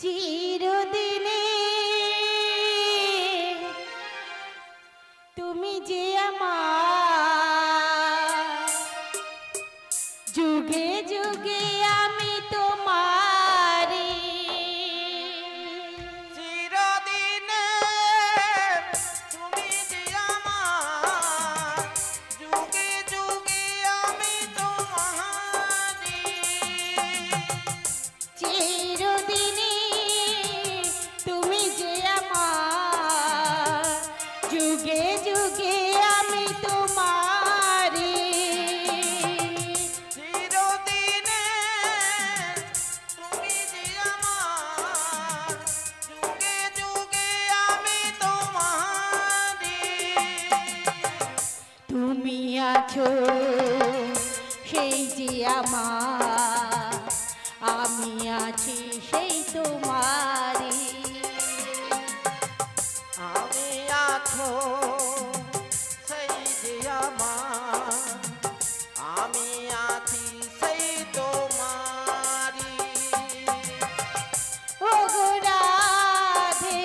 চিরদিনে তুমি যে আমার, যুগে যুগে আমি তোমারি। চিরদিনে তুমি যে আমার, যুগে যুগে আমি তোমারি। চিরদিনে তুমি যে আমার, যুগে যুগে আমি তোমারি। চিরদিনে তুমি যে আমার, যুগে যুগে আমি তোমারি। তুমি আছো সেই যে আমার, আমি আছি সেই তোমারি। আমি আছো সেই যে আমার, আমি আছি সেই তোমারি। ও গো রাধে,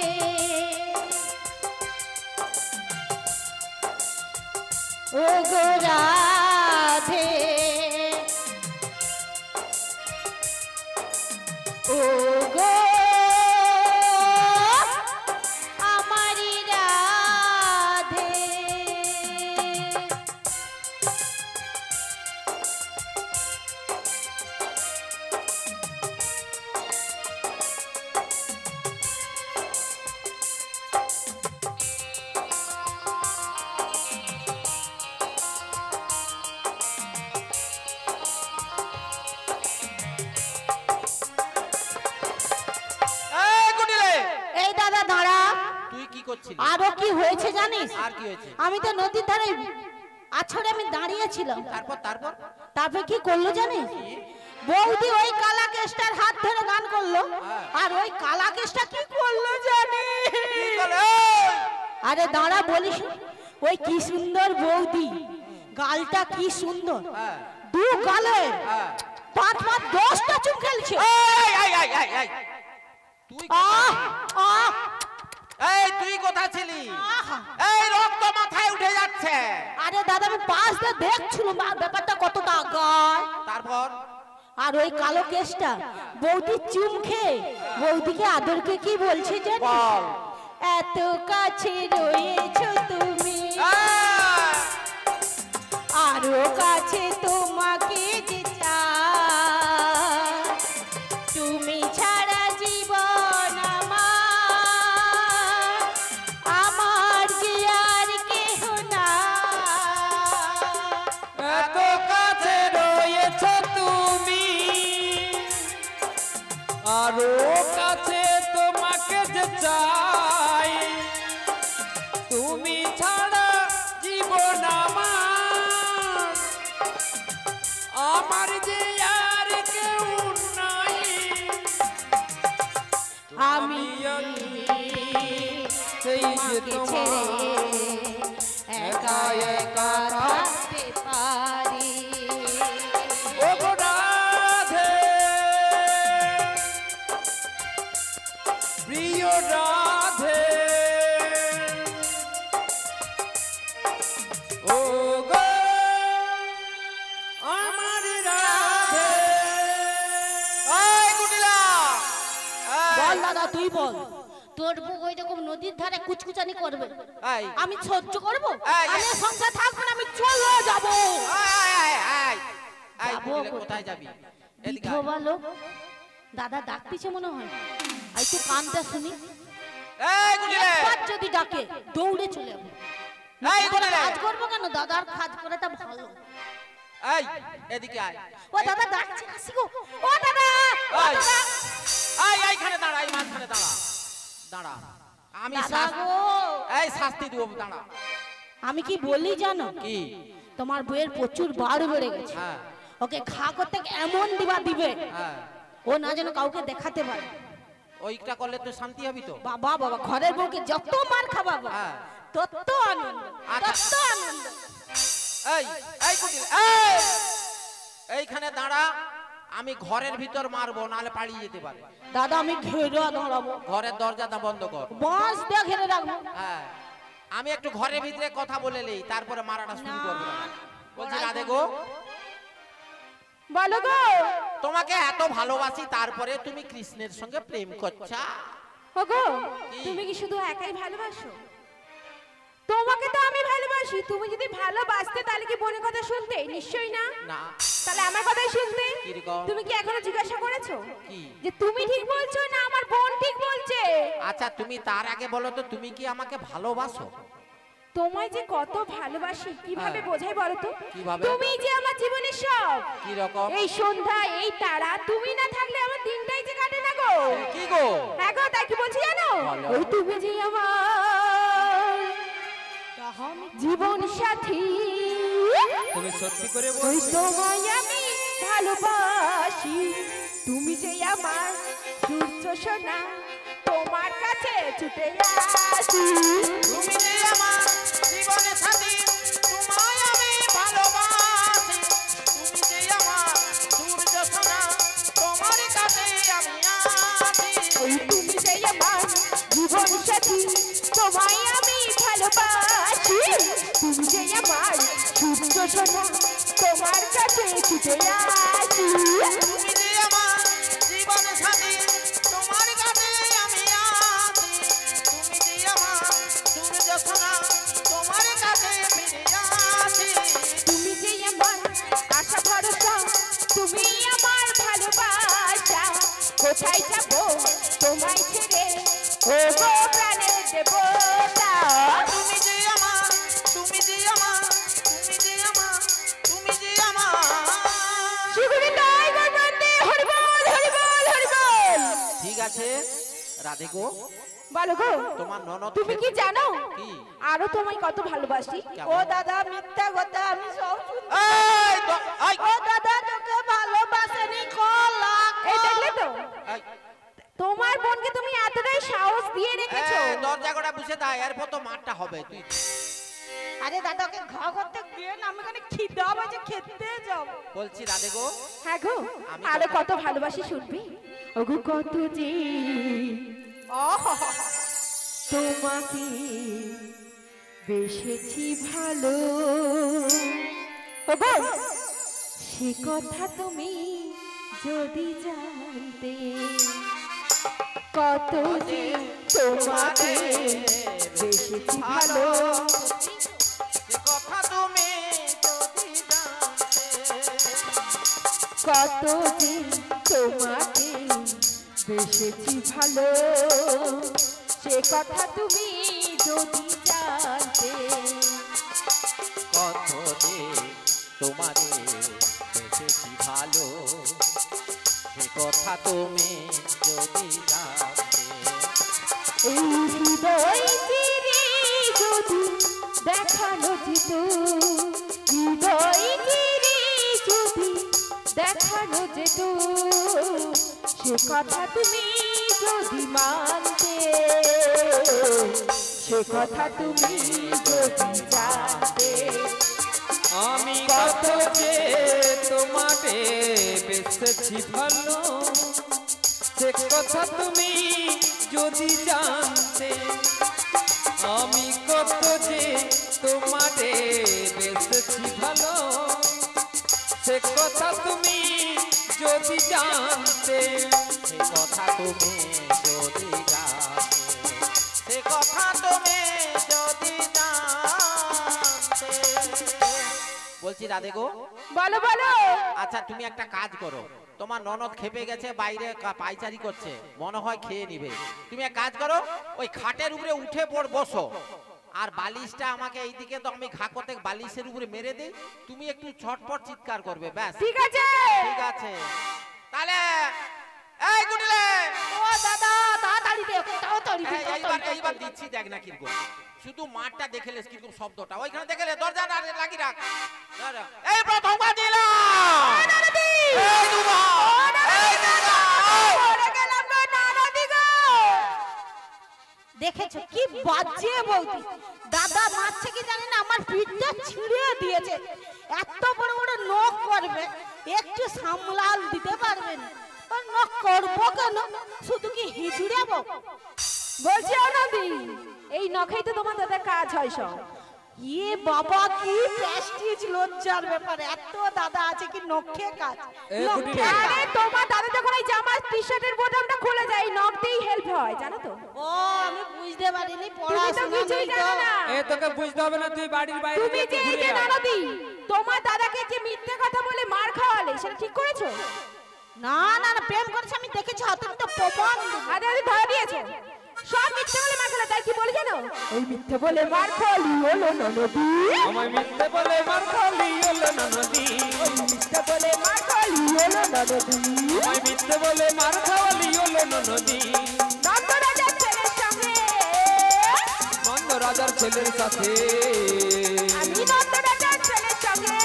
ও গো রাধে, ও গো আমারি রাধে। এই গুডিলে, এই দাদা দাঁড়া। তুই কি করছিস? আরো কি হয়েছে জানিস? আর কি হয়েছে? আমি তো নদীর ধারে আছড়ে আমি দাঁড়িয়েছিলাম। তারপর তারপর তারপরে কি করলো জানিস? বৌদি ওই কালা কেষ্টার হাত ধরে গান করলো, আর ওই কালা কেষ্টা কি করলো জানিস? কি বলে? আরে দাঁড়া বলিস, ওই কি সুন্দর বৌদি, গালটা কি সুন্দর, হ্যাঁ দু গালে হ্যাঁ। 5-10টা চুম খেলছে। এই এই এই এই এই তুই আহ আহ এই তুই কোথায় ছিলি? আহা। এই রক্ত মাথায় উঠে যাচ্ছে। আরে দাদা আমি পাশ দিয়ে দেখছিলাম ব্যাপারটা কতটা আগায়। তারপর আর ওই কালো কেসটা বৌদি চুম খেয়ে বৌদিকে আদরকে কি বলছে জানিস? বল। এত কাছে রয়েছো তুমি, আরো কাছে তোমাকে যে চাই, তুমি ছাড়া জীবন আমার, আমার যে আর কেহ না। এত কাছে রয়েছো তুমি, আরো কাছে তোমাকে যে চাই, তুমি ছাড়া জীবন আমার, আমার যে আর কেউ নাই। আমি সেই যে তোমাকে ছেড়ে একা একা থাকতে পারি। ও গো রাধে, প্রিয় রাধে, ও গো আমার রাধে। এই গুটিলা, বল দাদা তুই বল, তোর বউ ওই রকম নদীর ধারে কুচকুচানি করবে, এই আমি সহ্য করবো? এই, আমি সংসার থাকবো না, আমি চলে যাবো। যাবো কোথায় যাবি? এদিকে আয়। বিধবা লোক, দাদা ডাকতেছে মনে হয়, এই তো কানটা শুনি। এই গুটিলে, একবার যদি ডাকে দৌড়ে চলে যাবো। এই তোরা গুটিলে, কাজ করবো কেন? দাদার কাজ করাটা ভালো। এই এদিকে আয়। ও দাদা ডাকছে, আসি গো। ও দাদা, ও এই, দাদা, এই এইখানে দাঁড়া, এই মাঝখানে দাঁড়া, দাঁড়া। আমি দাদা গো। এই শাস্তি দিব, দাঁড়া। আমি কি বলি জানো? কি? তোমার বইয়ের প্রচুর বার বেড়ে গেছে, হ্যাঁ ওকে খা করতে এমন দিবা দিবে হ্যাঁ। ও না যেন কাউকে দেখাতে পারে। ওইটা করলে তুই শান্তি হবি তো? বাবা বাবা, ঘরের বউকে যত মার খাওয়াবো হ্যাঁ। তত আনন্দ, আচ্ছা। তত আনন্দ। এই এই কুটিল, এই এইখানে দাঁড়া, আমি ঘরের ভিতর মারবো, নালে পালিয়ে যেতে পারে। দাদা আমি ঘেরে দাঁড়াবো, ঘরের দরজাটা বন্ধ কর। বাঁশ দিয়ে ঘেরে রাখবো। হ্যাঁ, আমি একটু ঘরের ভিতরে কথা বলে নেই, তারপরে মারাটা শুরু করবো। বলছি রাধে গো, বলো গো। তোমাকে এত ভালোবাসি, তারপরে তুমি কৃষ্ণের সঙ্গে প্রেম করছা? ওগো, কি? তুমি কি শুধু একাই ভালোবাসো? তোমাকে তো আমি ভালোবাসি। তুমি যদি ভালোবাসতে তাহলে কি বোনের কথা শুনতে? নিশ্চয়ই না। না। তাহলে আমার কথাই শুনতে। কিরকম? তুমি কি এখনো জিজ্ঞাসা করেছো কি? যে তুমি ঠিক বলছো না আমার বোন ঠিক বলছে? আচ্ছা, তুমি তার আগে বলো তো, তুমি কি আমাকে ভালোবাসো? তোমায় যে কত ভালোবাসি কিভাবে হ্যাঁ। বোঝাই বলো তো? কিভাবে? তুমি যে আমার জীবনের সব। কি রকম? এই সন্ধ্যা, এই তারা, তুমি না থাকলে আমার দিনটাই যে কাটে না গো। কি গো? হ্যাঁ গো, তাই কি বলছি জানো? বলো। ওই তুমি যে আমার জীবন সাথী, তুমি সত্যি করে ওই বলছো? তোমায় আমি ভালোবাসি। তুমি যে আমার সূর্য সোনা, তোমার কাছে ছুটে আসি। তুমি যে আমার জীবনের সাথী, তোমায় আমি ভালোবাসি। তুমি যে আমার সূর্য সোনা, তোমার কাছে আমি আসি। ওই তুমি যে আমার জীবন সাথী, তোমায় আমি ভালোবাসি। তুমি যে আমার সূর্য সোনা, তোমার কাছে ছুটে আসি। তুমি যে আমার জীবনের সাথী, তোমার কাছে আমি আসি। তুমি যে আমার সূর্য সোনা, তোমার কাছে ফিরে আসি। তুমি যে আমার আশা ভরসা, তুমি আমার ভালোবাসা। কোথায় যাব তোমায় ছেড়ে, ও গো প্রাণের দেবতা। তুমি যে আমার, তুমি যে আমার, তুমি যে আমার, তুমি যে আমার। শিগুড়ি তাই গর্বন্তে হরিবল হরিবল হরিবল। ঠিক আছে রাধে গো, বলো গো, তোমার ননদ তুমি কি জানো কি? আরো তোমায় কত ভালোবাসি? কেমন? ও দাদা মিথ্যা কথা আমি সব শুনছি। এই এই ও দাদা তোকে ভালোবাসেনি কলা। এই দেখলে তো, এই, তোমার বোনকে তুমি এতটাই সাহস দিয়ে রেখেছো। দরজা গোটা বুঝে দাও, এরপর তো মারটা হবে। তুই আরে দাদাকে ঘা করতে গিয়ে না আমি এখানে খিদা বাজে খেতে যাব। বলছি রাধে গো, হ্যাঁ গো, আমি আরো কথা- কত ভালোবাসি শুনবি? ওগো কত যে তোমাকে বেসেছি ভালো, ওগো সে কথা তুমি যদি জানতে। কত যে তোমাকে বেসেছি ভালো, যে কথা তুমি যদি জানতে। কত যে তোমাকে বেসেছি ভালো, সে কথা তুমি যদি জানতে। কত যে তোমারে বেঁচেছি ভালো, সে কথা তুমি যদি জানতে। এই হৃদয় চিরে যদি দেখানো যেত, হৃদয় চিরে যদি দেখানো যেত, সে কথা তুমি যদি মানতে, সে কথা তুমি যদি জানতে। আমি কত যে তোমাকে বেসেছি ভালো, সে কথা তুমি যদি জানতে। আমি কত যে তোমাকে বেসেছি ভালো, সে কথা তুমি যদি জানতে। সে কথা তুমি যদি জানতে, সে কথা তুমি যদি জানতে। বলছি রাধে গো, বলো বলো। আচ্ছা তুমি একটা কাজ করো, তোমার ননদ খেপে গেছে, বাইরে পাইচারি করছে, মনে হয় খেয়ে নিবে। তুমি এক কাজ করো, ওই খাটের উপরে উঠে পড় বসো, আর বালিশটা আমাকে এইদিকে, তো আমি ঘা করতে বালিশের উপরে মেরে দেই, তুমি একটু ছটপট চিৎকার করবে, ব্যাস। ঠিক আছে। ঠিক আছে তাহলে। এই গুডলে, ও দাদা তাড়াতাড়ি দে, তাড়াতাড়ি দে, এইবার তাড়াতাড়ি এইবার দে। দিচ্ছি, দেখ না কিরকম, শুধু মাঠটা দেখেলে কিরকম শব্দটা, ওইখানে দেখেলে দরজাটা লাগি রাখ। দাঁড়া। এই প্রথমবার দিলাম। এই দুবার। এই দুবার। পড়ে গেলাম গো নানাদি গো। দেখেছো কি বাজে বলতি, দাদা মারছে কি জানি না, আমার পিঠটা ছিঁড়ে দিয়েছে। এত বড় বড় নখ করবে, একটু সামলাল দিতে পারবেন? আর নখ করবো কেন, শুধু কি হিজুড়াবো? বলছি অনদি, এই নখেই তো তোমার দাদার কাজ হয় সব। ইয়ে বাবা, কি প্রেস্টিজ লজ্জার ব্যাপার, এত দাদা আছে কি নখে কাজ? নখে আরে তোমার দাদা যখন এই জামার টি-শার্টের বোতামটা খুলে যায়, এই নখ দিয়েই হেল্প হয়, জানো তো? ও আমি বুঝতে পারিনি, তুমি তো পড়াশোনা কিছুই নেই তো। জানো না। এ তোকে বুঝতে হবে না, তুই বাড়ির বাইরে তুমি একটু যে এই ঘুরে যে আয়। ননদি, তোমার দাদাকে যে মিথ্যে কথা বলে মার খাওয়ালে, সেটা ঠিক করেছো? না না না, প্রেম করেছে আমি দেখেছি, তুমি তো প্রমাণ দেবো। আরে আরে ধরে দিয়েছো, সব মিথ্যে বলে মার খাওয়ালে, তাই কি বলে জানো? এই মিথ্যে বলে মার খাওয়ালি হলো ননদি, আমায় মিথ্যে বলে মার খাওয়ালি হলো ননদি, মিথ্যে বলে মার খাওয়ালি হলো ননদি। আমায় মিথ্যে বলে মার খাওয়ালি হলো ননদি। নন্দ রাজার ছেলের সঙ্গে নন্দ রাজার ছেলের সাথে, আমি নন্দ রাজার ছেলের সঙ্গে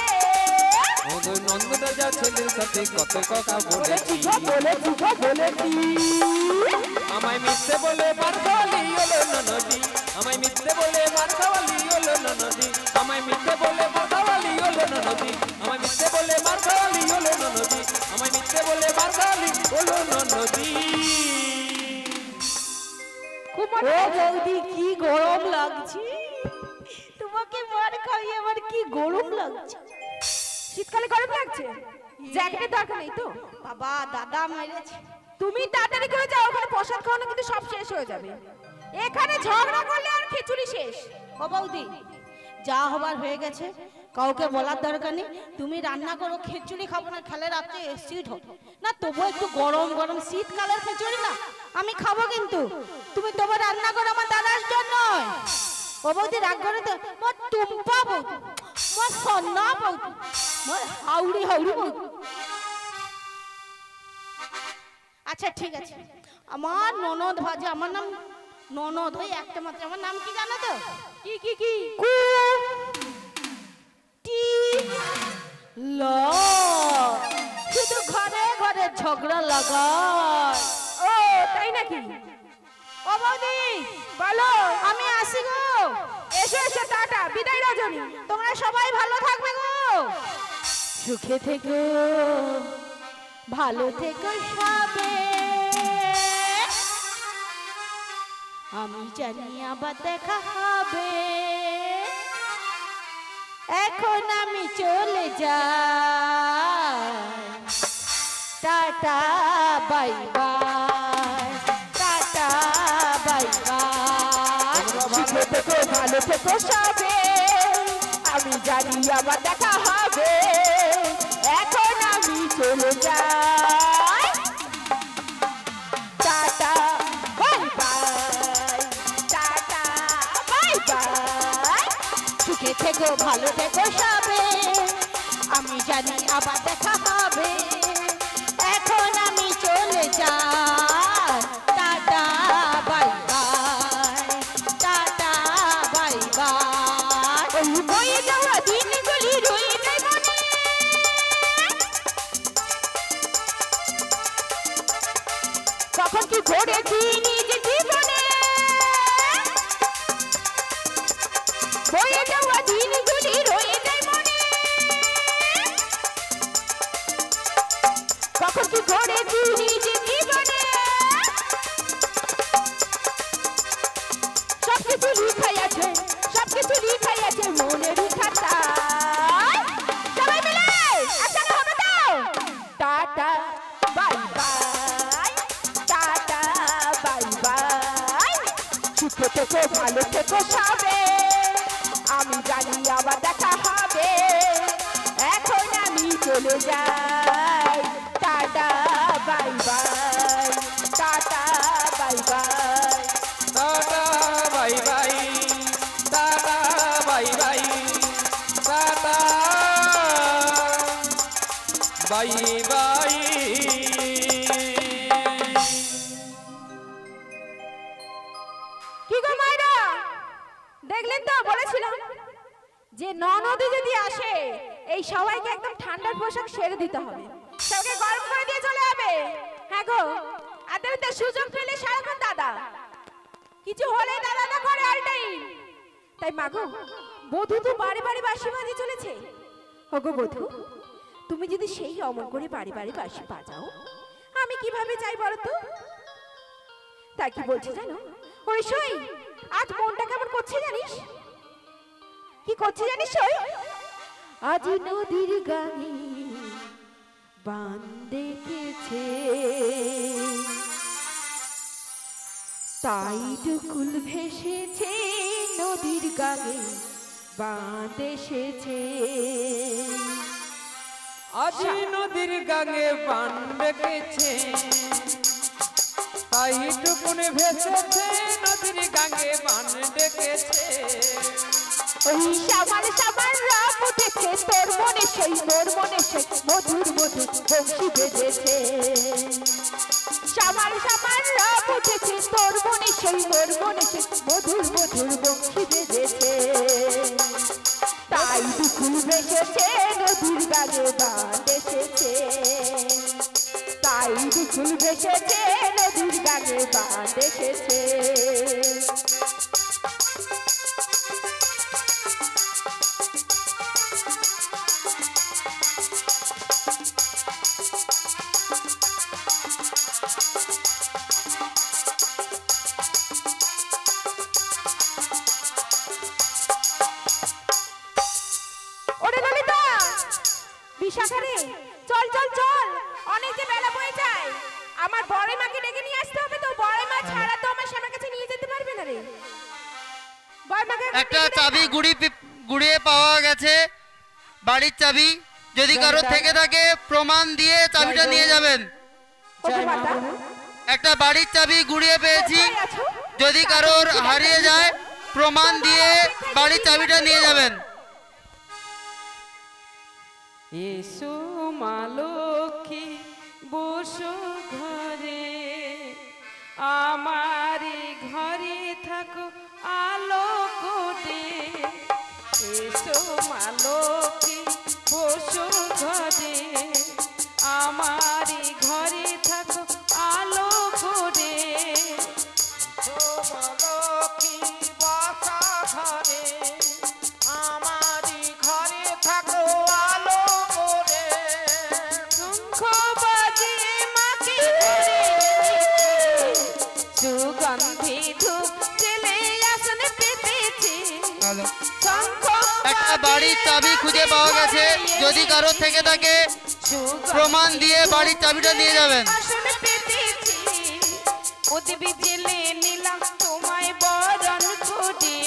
নন্দ রাজার ছেলের সাথে কত কথা বলেছি। বলেছি আমায় মিথ্যে বলে মার খাওয়ালি হলো ননদি, আমায় মিথ্যে বলে মার খাওয়ালি হলো ননদি, আমায় মিথ্যে বলে মার খাওয়ালি হলো ননদি, আমায় মিথ্যে বলে মার খাওয়ালি হলো ননদি, আমায় মিথ্যে বলে মার খাওয়ালি হলো ননদি। খুব ও মজা বৌদি, কি গরম লাগছে, তোমাকে মার খাইয়ে আমার কি গরম লাগছে। শীতকালে গরম লাগছে, জ্যাকেটের দরকার নেই তো? বাবা দাদা মেরেছে। তুমি তাড়াতাড়ি করে যাও, ওখানে প্রসাদ খাওয়ানো কিন্তু সব শেষ হয়ে যাবে। এখানে ঝগড়া করলে আর খিচুড়ি শেষ। ও বৌদি, যা হবার হয়ে গেছে, কাউকে বলার দরকার নেই। তুমি রান্না করো, খিচুড়ি খাবো না, খেলে রাত্রে এসিড হোক না, তবু একটু গরম গরম শীতকালের খিচুড়ি না আমি খাবো, কিন্তু তুমি তবু রান্না করো আমার দাদার জন্য। ও বৌদি রাগ করে তো, মোর টুম্পা বৌদি, মোর সন্না বৌদি, মোর হাউড়ি হাউড়ি বৌদি। আচ্ছা ঠিক আছে, আমার ননদ ভাজে, আমার নাম ননদ, ওই একটা মাত্র, আমার নাম কি জানো তো? কি কি কি? শুধু ঘরে ঘরে ঝগড়া লাগায়। ও তাই নাকি? ও বৌদি বলো। আমি আসি গো। এসো এসো, টাটা, বিদায় রজনী। তোমরা সবাই ভালো থাকবে গো, সুখে থেকো, ভালো থেকো সবে। আমি জানি আবার দেখা হবে, এখন আমি চলে যাই, tata bye bye, tata bye bye. সুখে থেকো, ভালো থেকো সবে, আমি জানি আবার দেখা হবে, এখন আমি চলে যাই, tata bye bye, tata bye bye. সুখে থেকো, ভালো থেকো সবে, আমি জানি আবার দেখা হবে, এখন আমি চলে যাই, tata bye bye, tata bye bye. ওই বয়ে যাওয়া দিনগুলি রয়ে যায় মনে, কখন কি ঘটেছি নিজের জীবনে, বয়ে যাওয়া দিনগুলি রয়ে যায় মনে, কখন কি ঘটেছি নিজের জীবনে, সবকিছু লিখাই আছে, সবকিছু লিখাই আছে মনের খাতায়। সবাই মিলে একসাথে হবে তো, tata bye bye, tata bye bye. সুখে থেকো, ভালো থেকো সবে, আমি জানি আবার দেখা হবে, এখন আমি চলে যাই, tata bye bye, tata bye bye. Tata bye bye, tata bye bye, tata bye bye. কি গো মাইরা, দেখলেন তো, বলেছিলাম যে ননদে যদি আসে, এই সবাইকে একদম ঠান্ডার পোশাক সেরে দিতে হবে, সবাইকে গরম করে দিয়ে চলে যাবে। হ্যাঁ গো, আর তুমি তো সুযোগ পেলে সারাক্ষণ দাদা, কিছু হলে দাদা করে আলটাই। তাই মাগো, বধূ তো বাড়ি বাড়ি বাঁশি বাজিয়ে চলেছে, ওগো বধূ, তুমি যদি সেই অমন করে বাড়ি বাড়ি বাঁশি বাজাও, আমি কিভাবে যাই বলো তো? তাই কি বলছি জানো? ওই সই, আজ মনটা কেমন করছে জানিস? কি করছে জানিস ওই? আজ নদীর গানে বান ডেকেছে, তাই টুকুল ভেসেছে নদীর গানে বান এসেছে। আজ নদীর গাঙে বান ডেকেছে, তাই টুকুন ভেসেছে নদীর গাঙে বান ডেকেছে। ওই সামার সামার রাত উঠেছে, তোর মনে সেই মোর মনে সেই মধুর মধুর বংশী বেজেছে। সামার সামার রাত উঠেছে, তোর মনে সেই মোর মনে সেই মধুর মধুর বংশী বেজেছে। তাই দুকুল ভেসেছে নদীর গানে বান এসেছে, তাই দুকুল ভেসেছে নদীর গানে বান এসেছে। বিশাখারে, চল চল চল, অনেক যে বেলা বয়ে যায়। আমার বড় মাকে ডেকে নিয়ে আসতে হবে, তো বড় মা ছাড়া তো আমার শ্যামার কাছে নিয়ে যেতে পারবে না রে। বড় মাকে একটা চাবি গুড়িয়ে পাওয়া গেছে, বাড়ির চাবি। যদি কারোর থেকে থাকে প্রমাণ দিয়ে চাবিটা নিয়ে যাবেন। একটা বাড়ির চাবি গুড়িয়ে পেয়েছি, যদি কারোর হারিয়ে যায় প্রমাণ দিয়ে বাড়ির চাবিটা নিয়ে যাবেন। এসো মা লক্ষ্মী বসো ঘরে, আমার ঘরে থাকো আলো করে। এসো মা লক্ষ্মী বসো ঘরে, আমার ঘরে থাকো আলো করে। একটা বাড়ির চাবি খুঁজে পাওয়া গেছে, যদি কারোর থেকে থাকে প্রমাণ দিয়ে বাড়ির চাবিটা নিয়ে যাবেন। তোমায় বরণ করে,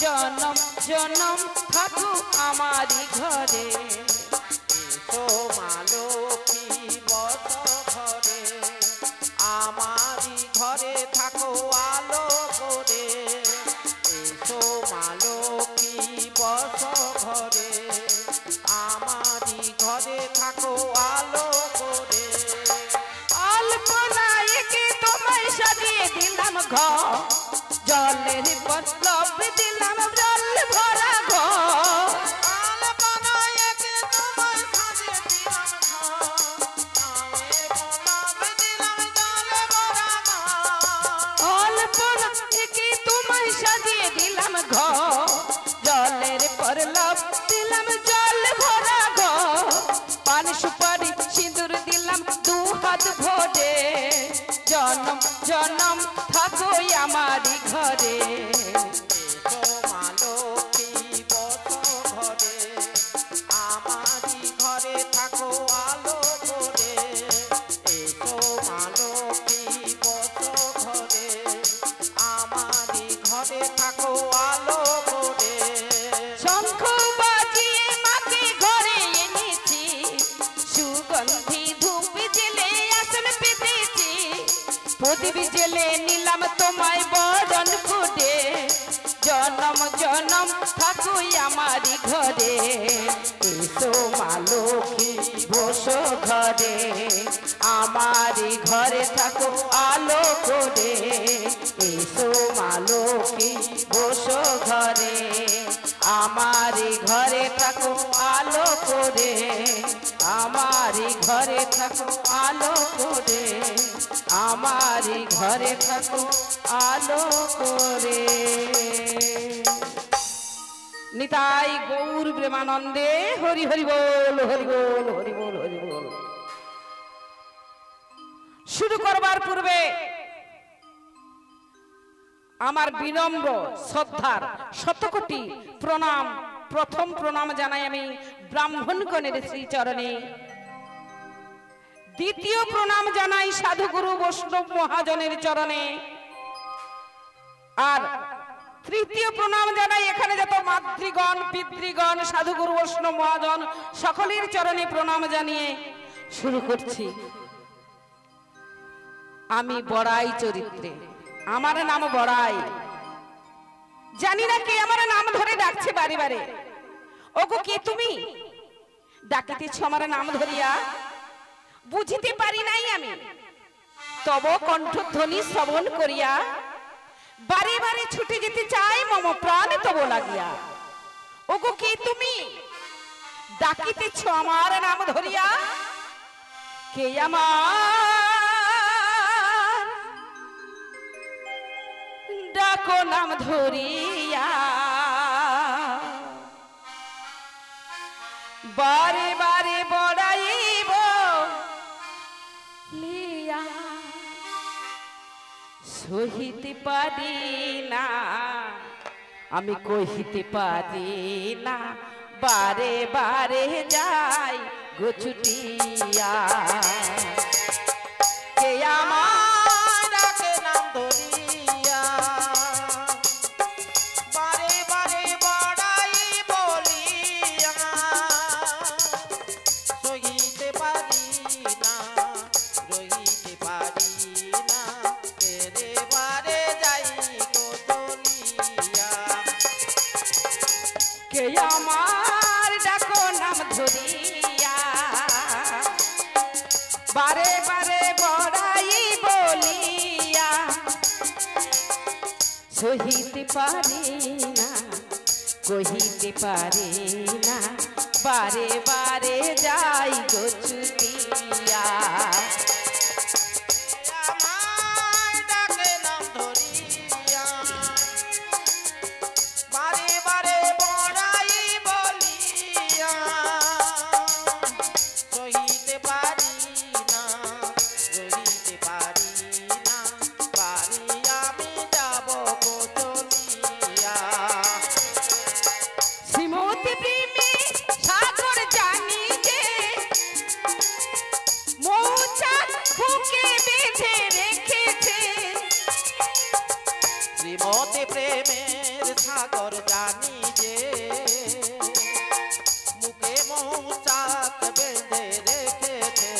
জনম জনম থাকো আমারই ঘরে। এসো মা লক্ষ্মী বসো ঘরে, আমারই ঘরে থাকো আলো করে। এসো মা লক্ষ্মী বসো ঘরে, আমারই ঘরে থাকো আলো করে। আলপনায় একে তোমায় সাজিয়ে দিলাম ঘর, জলের পল্লব দিলাম জল ভরা ঘর। আলপনায় একে তোমায় সাজিয়ে দিলাম ঘর, আমের পল্লব দিলাম জলে ভরা ঘর। আলপনা একে তোমায় সাজিয়ে দিলাম ঘর, জলের পল্লব দিলাম জল ভরা ঘর। পান সুপারি সিঁদুর দিলাম দু হাত ভরে, জনম জনম থাকো আমারই ঘরে। এসো মা লক্ষ্মী বসো ঘরে, আমারই ঘরে থাকো আলো করে। এসো মা লক্ষ্মী বসো ঘরে, আমারই ঘরে থাকো আলো করে। শঙ্খ বাজিয়ে মাকে ঘরে এনেছি, সুগন্ধি ধূপ জেলে আসন পেতেছি। প্রদীপ জেলে নিলাম তোমায় বরণ করে, জনম জনম থাকো আমারই ঘরে। এসো মা লক্ষ্মী বসো ঘরে, আমারই ঘরে থাকো আলো করে। এসো মা লক্ষ্মী বসো ঘরে, আমারই ঘরে থাকো আলো করে। আমারই ঘরে থাকো আলো করে, আমারই ঘরে থাকো আলো করে। নিতাই গৌর প্রেমানন্দে হরি হরি বল হরি বল হরি বল হরি বল। শুরু করবার পূর্বে আমার বিনম্র শ্রদ্ধার শতকোটি প্রণাম, প্রথম প্রণাম জানাই আমি ব্রাহ্মণগণের শ্রীচরণে। দ্বিতীয় প্রণাম জানাই সাধুগুরু বৈষ্ণব মহাজনের চরণে। আর তৃতীয় প্রণাম জানাই এখানে যত মাতৃগণ পিতৃগণ সাধুগুরু বৈষ্ণব মহাজন সকলের চরণে প্রণাম জানিয়ে শুরু করছি। আমি বড়াই চরিত্রে, আমার নাম বড়াই। জানি না কে আমার নাম ধরে ডাকছে বারে বারে। ওগো কে তুমি? ডাকিতেছ আমার নাম ধরিয়া, বুঝিতে পারি নাই আমি। তব কণ্ঠধ্বনি শ্রবণ করিয়া বারে বারে ছুটে যেতে চাই মম প্রাণ তব লাগিয়া। ওগো কে তুমি? ডাকিতেছ আমার নাম ধরিয়া। কে আমার ডাকো নাম ধরিয়া, বারে বারে বড়াইব লিয়া। সহিতে পারি না আমি, কহিতে পারি না, বারে বারে যাই গো ছুটিয়া। কে আমার ডাকে নাম ধরিয়া, বারে বারে বড়াই বলিয়া। সহিতে পারি না, রহিতে পারি না, এরে বারে যাই গো চলিয়া। কে আমার ডাকো নাম ধরিয়া, বারে বারে বড়াই বলিয়া। সহিতে পারি না, কহিতে পারি না, বারে বারে যাই গো ছুটিয়া। আমায় ডাকে নাম ধরিয়া, বারে বারে বড়াই বলিয়া। সহিতে পারি না, রহিতে পারি না, বাড়ি আমি যাব গো চলিয়া। শ্রীমতী প্রেমে সাগর জানি যে, মৌচাক বুকে বেঁধে রেখেছে। শ্রীমতী প্রেমের সাগর জানি যে, মুখে মৌচাক বেঁধে রেখেছে।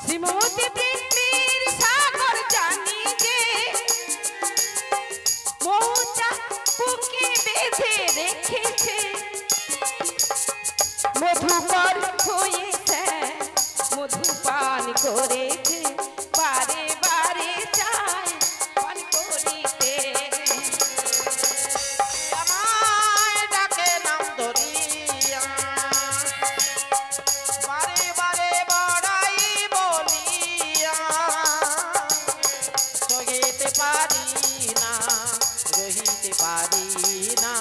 শ্রীমতী প্রেমের সাগর জানি যে, মৌচাক বুকে বেঁধে রেখেছে। মধুকর হয়েছে, মধু পান করেছে, বারে বারে চায় পান করিতে। আমায় ডাকে নাম ধরিয়া, বারে বারে বড়াই বলিয়া। সহিতে পারি না, রহিতে পারি না,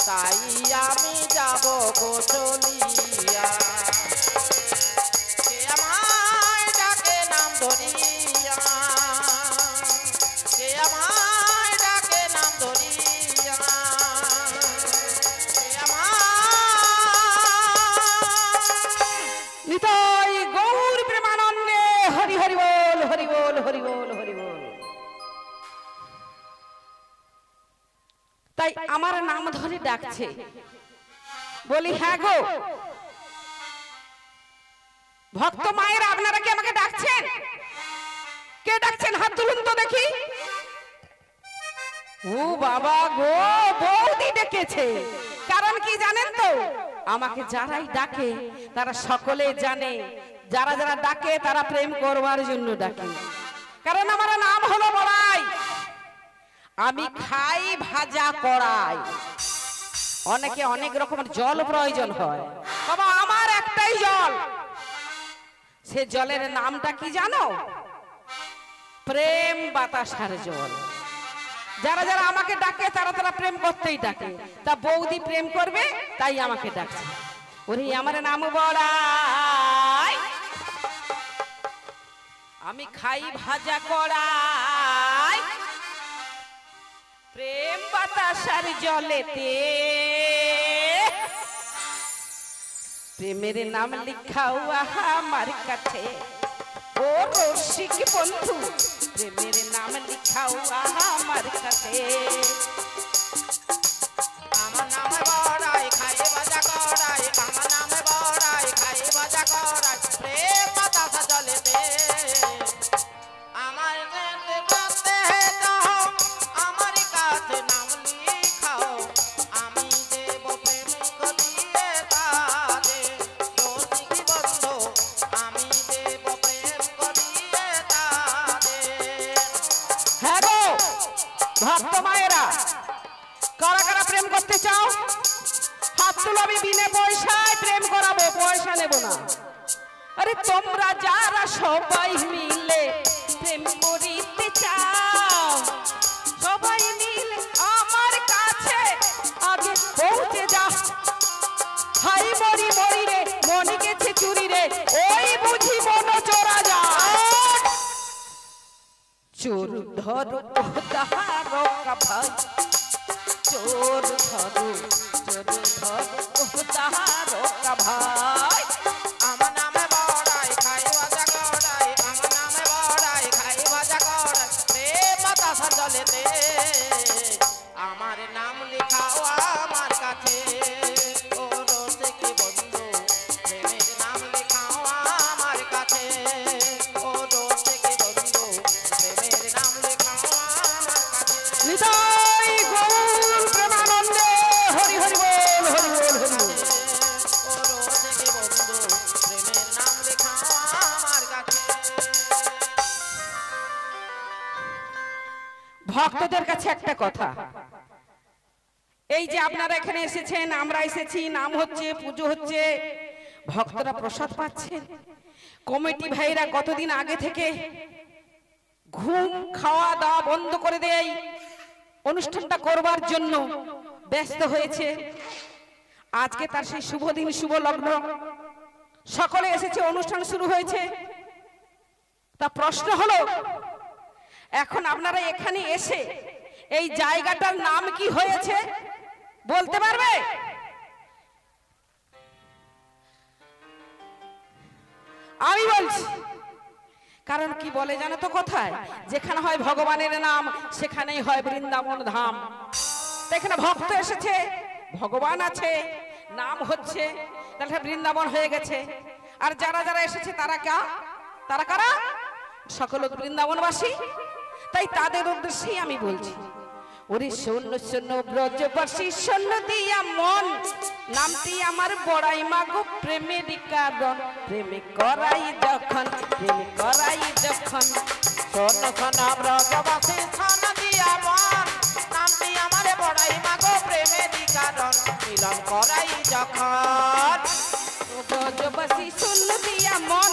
তাই আমি যাব গো চলিয়া। কে আমায় ডাকে নাম ধরিয়া, কে আমায় ডাকে নাম ধরিয়া, কে আমায়। নিতাই গৌর প্রেমানন্দে হরি হরি বল হরি বল হরি বল হরি বল। তাই আমার নাম ধরে ডাকছে। বলি হ্যাঁ গো ভক্ত মায়ের, আপনারা কি আমাকে ডাকছেন? কে ডাকছেন হাত তুলুন তো দেখি। ও বাবা গো, বৌদি ডেকেছে। কারণ কি জানেন তো? আমাকে যারাই ডাকে তারা সকলে জানে, যারা যারা ডাকে তারা প্রেম করবার জন্য ডাকে। কারণ আমার নাম হলো বড়াই। আমি খাই ভাজা কড়াই। অনেকে অনেক রকমের জল প্রয়োজন হয়, বাবা আমার একটাই জল। সে জলের নামটা কি জানো? প্রেম বাতাসার জল। যারা যারা আমাকে ডাকে তারা তারা প্রেম করতেই ডাকে। তা বৌদি প্রেম করবে তাই আমাকে ডাকছে। ওরে আমার নাম বড়াই, আমি খাই ভাজা কড়াই, প্রেম বাতাসার জলেতে প্রেমের নাম লিখাও আমার কাছে। ও রসিক বন্ধু প্রেমের নাম লিখাও আমার কাছে। আমার নামে বড়াই খাই ভাজা কড়াই, আমার নামে বড়াই খাই ভাজা কড়াই, প্রেম বাতাসা জলেতে আমার কাছে যাও, আমার কাছে নাম লিখাও, আমি দেব প্রেম করিয়ে তাদের রসিক বন্ধু, আমি দেব প্রেম করিয়ে তাদের। হ্যাঁ গো ভক্ত মায়েরা, কারা কারা প্রেম করতে চাও হাত তুলো। আমি বিনা পয়সায় প্রেম করাবো, পয়সা নেব না। আরে তোমরা যারা সবাই মিলে প্রেম করিতে চাও, সবাই মিলে আমার কাছে আগে পৌঁছে যাও। হাই মরি মরি রে মনি গেছে চুরি রে, ওই বুঝি মন চোরা যায়। চোর ধরো তাহারো ভাই, চোর ধরো তাহারো ভাই। আমার নামে বড়াই খাই ভাজা কড়াই, আমার নামে বড়াই খাই ভাজা কড়াই, প্রেম বাতাসা জলেতে আমার নাম লিখাও আমার কাছে। ও রসিক বন্ধু প্রেমের নাম লিখাও আমার কাছে। ও রসিক বন্ধু প্রেমের নাম লিখাও আমার কাছে। নিতাই গৌর প্রেমানন্দে হরি হরি বল, হরি বল, হরি বল। ও রসিক বন্ধু প্রেমের নাম লিখাও আমার কাছে। ভক্তদের কাছে একটা কথা, এই যে আপনারা এখানে এসেছেন, আমরা এসেছি, নাম হচ্ছে, পুজো হচ্ছে, ভক্তরা প্রসাদ পাচ্ছেন। কমিটি ভাইরা কতদিন আগে থেকে ঘুম খাওয়া দাওয়া বন্ধ করে দেয় অনুষ্ঠানটা করবার জন্য ব্যস্ত হয়েছে। আজকে তার সেই শুভ দিন, শুভ লগ্ন, সকলে এসেছে, অনুষ্ঠান শুরু হয়েছে। তা প্রশ্ন হলো, এখন আপনারা এখানে এসে এই জায়গাটার নাম কি হয়েছে বলতে পারবে? আমি বলছি, কারণ কি বলে জানো তো কথায়, যেখানে হয় ভগবানের নাম সেখানেই হয় বৃন্দাবন ধাম। তো এখানে ভক্ত এসেছে, ভগবান আছে, নাম হচ্ছে, তাহলে বৃন্দাবন হয়ে গেছে। আর যারা যারা এসেছে তারা তারা কারা? সকল বৃন্দাবনবাসী। তাই তাদের উদ্দেশ্যেই আমি বলছি, ওরে শূন্য শূন্য ব্রজবাসী শূন্য দিয়া মন, নামটি আমার বড়াই মাগো প্রেমের কারণ, প্রেমে করাই যখন, প্রেমে করাই যখন। শোন শোন ব্রজবাসী শোন দিয়া মন, নামটি আমার বড়াই মাগো প্রেমেরই কারণ, মিলন করাই যখন। ব্রজবাসী শূন্য দিয়া মন,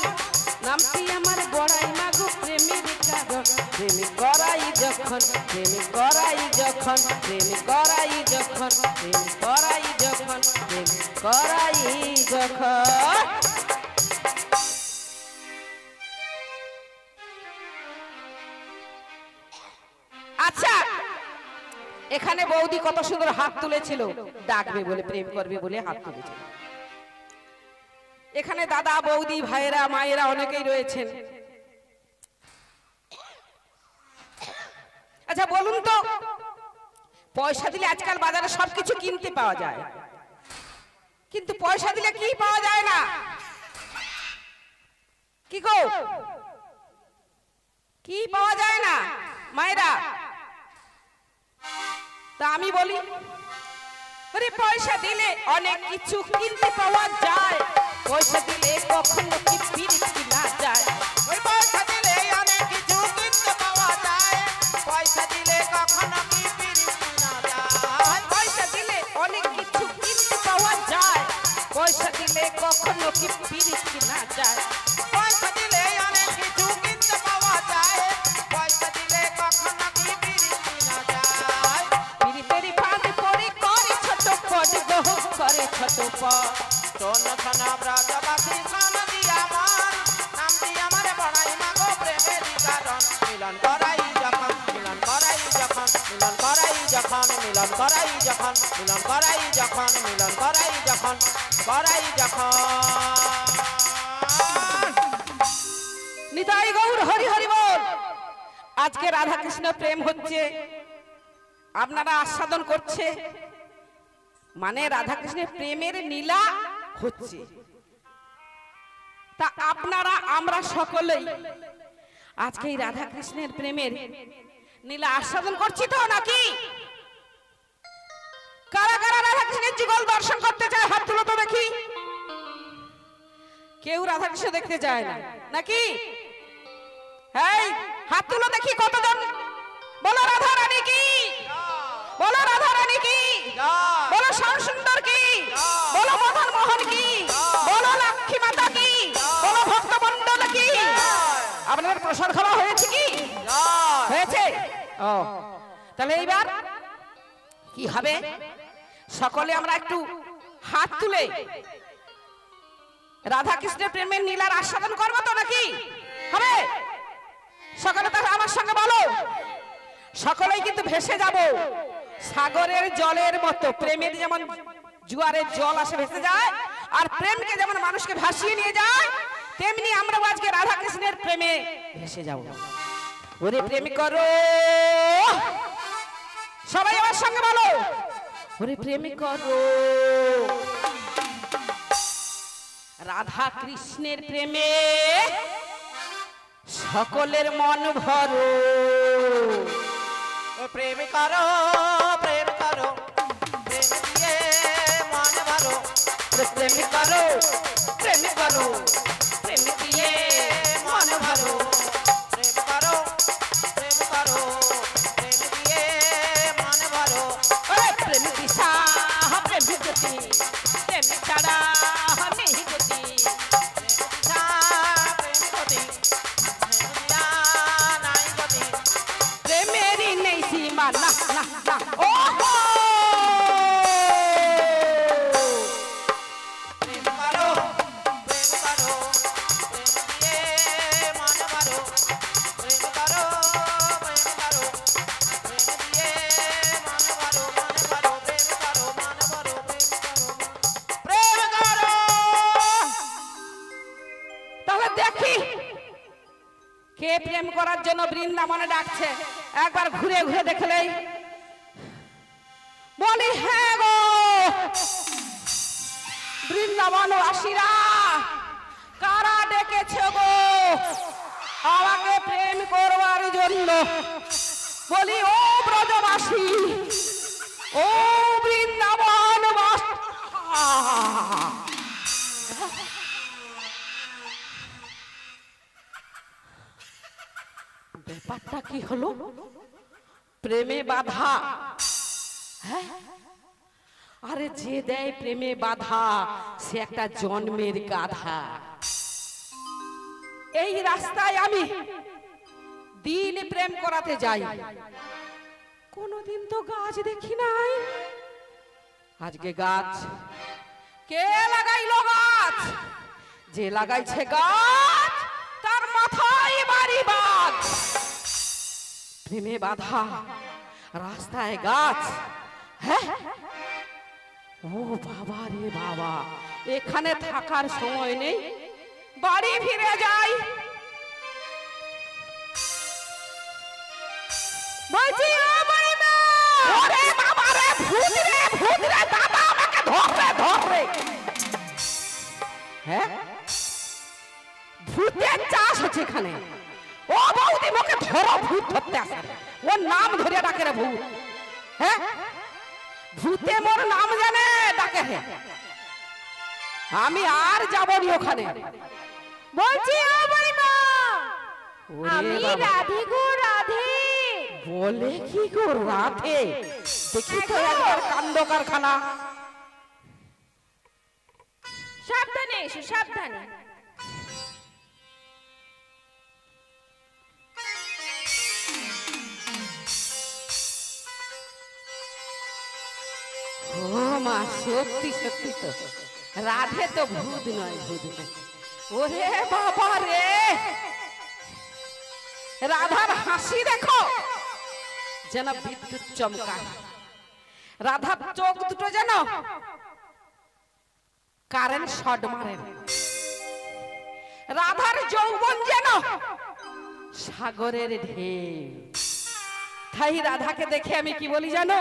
নামটি আমার বড়াই মাগো প্রেমের কারণ, প্রেমে করাই যখন, প্রেমে করাই যখন, প্রেমে করাই যখন, প্রেমে করাই যখন, প্রেমে করাই যখন। আচ্ছা, এখানে বৌদি কত সুন্দর হাত তুলেছিল, ডাকবে বলে, প্রেম করবে বলে হাত তুলেছিল। এখানে দাদা বৌদি ভাইয়েরা মায়েরা অনেকেই রয়েছেন। আচ্ছা বলুন তো, পয়সা দিলে আজকাল বাজারে সবকিছু কিনতে পাওয়া যায়, কিন্তু পয়সা দিলে কি পাওয়া যায় না? কি গো, কি পাওয়া যায় না মায়েরা? তা আমি বলি, আরে পয়সা দিলে অনেক কিছু কিনতে পাওয়া যায়, পয়সা দিলে কখনো কি পিরিতি না যায়। ওই পয়সা দিলে অনেক কিছু কিনতে পাওয়া যায়, পয়সা দিলে কখনো কি পিরিতি না যায়। পয়সা দিলে অনেক কিছু কিনতে পাওয়া যায়, পয়সা দিলে কখনো কি পিরিতি না যায়। পয়সা দিলে অনেক কিছু কিনতে পাওয়া যায়, পয়সা দিলে কখনো কি পিরিতি না যায়। খতপ শোন শোন ব্রজবাসী শোন দিয়া মন নাম দিয়া মারে বড়াই মাগো প্রেমেরই কারণ মিলন করাই যখন মিলন করাই যখন মিলন করাই যখন মিলন করাই যখন মিলন করাই যখন মিলন করাই যখন করাই যখন নিতাই গৌর হরি হরি বল। আজকে রাধা কৃষ্ণ প্রেম হচ্ছে, আপনারা আস্বাদন করছে, মানে রাধা কৃষ্ণের প্রেমের লীলা হচ্ছে। তা আপনারা আমরা সকলেই আজকে এই রাধা কৃষ্ণের প্রেমের লীলা আস্বাদন করছি তো নাকি? কারা কারা রাধা কৃষ্ণের যুগল দর্শন করতে চায় হাত তুলো তো দেখি। কেউ রাধা কৃষ্ণ দেখতে চায় না নাকি? এই হাত তুলো দেখি কতজন। বলো রাধা রানী কি, বলো রাধা রানী কি, বলো শ্যাম সুন্দর কি, বলো মদন মোহন কি, বলো লক্ষ্মী মাতা কি, বলো ভক্ত মন্ডল কি। আপনাদের প্রসাদ খাওয়া হয়েছে কি? হয়েছে। ও তাহলে এইবার কি হবে? সকলে আমরা একটু হাত তুলে রাধা কৃষ্ণের প্রেমের লীলার আস্বাদন করবো তো নাকি? হবে? সকলে তাহলে আমার সঙ্গে বলো। সকলেই কিন্তু ভেসে যাব সাগরের জলের মতো। প্রেমের যেমন জোয়ারের জল আসে ভেসে যায়, আর প্রেমকে যেমন মানুষকে ভাসিয়ে নিয়ে যায়, তেমনি আমরা আজকে রাধা কৃষ্ণের প্রেমে ভেসে যাব। ওরে প্রেম করো, সবাই আমার সঙ্গে বলো। ওরে প্রেম করো রাধা কৃষ্ণের প্রেমে সকলের মন ভরো। প্রেম করো প্রেম করো প্রেম দিয়ে মন ভরো। প্রেম করো প্রেম করো প্রেম দিয়ে মন ভরো। প্রেম করো প্রেম করো প্রেম দিয়ে মন ভরো। ওরে প্রেম দিশা প্রেম জ্যোতি, প্রেম ছাড়া নেই গতি। প্রেমেরই নেই সীমা, না না না। ও প্রেম করো প্রেম করো প্রেম দিয়ে মন ভরো। প্রেম করো প্রেম করো প্রেম দিয়ে মন ভরো মন ভরো। প্রেম করো মন ভরো প্রেম করো তাহলে দেখি কে প্রেম করার জন্য বৃন্দাবনে ডাকছে। একবার ঘুরে ঘুরে দেখলেই বলি হ্যাঁ গো বৃন্দাবনবাসীরা, কারা ডেকেছে গো আমাকে প্রেম করবার জন্য? বলি ও ব্রজবাসী, ও বৃন্দাবনবাসী। ব্যাপারটা কি হলো? প্রেমে বাধা। হ্যাঁ, আরে যে দেয় প্রেমে বাধা সে একটা জন্মের গাধা। এই রাস্তায় আমি দিন প্রেম করাতে যাই, কোনদিন তো গাছ দেখি নাই। আজকে গাছ কে লাগাইলো? গাছ যে লাগাইছে গাছ তার মাথায় বাড়ি বাজ। প্রেমে বাধা, রাস্তায় গাছ। হ্যাঁ, ও বাবা রে বাবা, এখানে থাকার সময় নেই, বাড়ি ফিরে যাই। বলছি ও বুড়িমা, ওরে বাবা রে, ভূত রে ভূত রে, দাদা আমাকে ধরে ধরে। হ্যাঁ, ভূতের চাষ হচ্ছে এখানে। ও বৌদি মোকে ধরো, ভূত ধরতে আসে। ওর নাম ধরে ডাকে রে ভূত। হ্যাঁ, ভূতে মোর নাম জানে ডাকে। আমি আর যাবনি ওখানে। বলছি ও বুড়িমা, ওরে আমি বাবা, রাধে গো রাধে। বলে কি গো রাধে? দেখি তো একবার কাণ্ড কারখানা। সাবধানে এসো, সাবধানে। ও মা মা সত্যি সত্যি তো রাধে তো ভূত নয় ভূত নয়। ওরে বাবা রে, রাধার হাসি দেখো যেন বিদ্যুৎ চমকায়, রাধার চোখ দুটো যেন কারেন্ট শট মারে, রাধার যৌবন যেন সাগরের ঢেউ। তাই রাধাকে দেখে আমি কি বলি জানো?